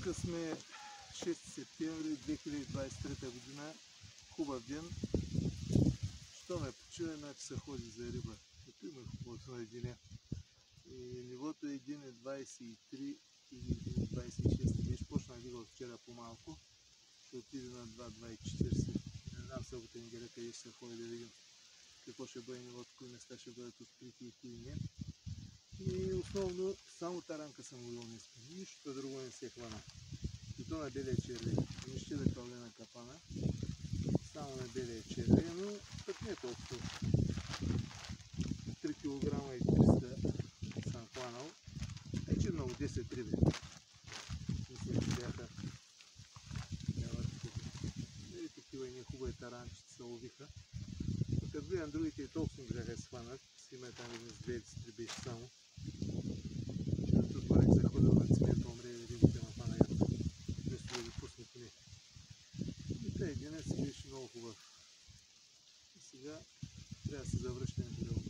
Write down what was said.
Тук сме 6 септември 2023 година. Хубав ден. Що ме почува, значи се ходи за риба. Ето има хубавото на деня. И нивото е 1,23 или 1,26. Беше почна дига от вчера по-малко. Ще отиде на 2,40. Не знам събота неделя къде ще се ходи да видим какво ще бъде нивото, кои места ще бъдат открити и кои не. И основно само таранка съм ловил днес. Нищо друго не се хвана. И то на белия червей. Не ще да кълне на капана. Само на белия червей, но пък не толкова. 3 кг и 300 съм хванал. Вече много 10 риби. Мисля, че бяха. Такива и нехубави таранчета се ловиха. Но като гледам другите и толкова не бяха схванат. Си има там един с 2 беше само. Защото отварих се ходил на цимента, умре и рибите на хвана ядно. Вместо да ги пусне поне. И тъй, денес беше много хубав. И сега трябва да се завръщаме по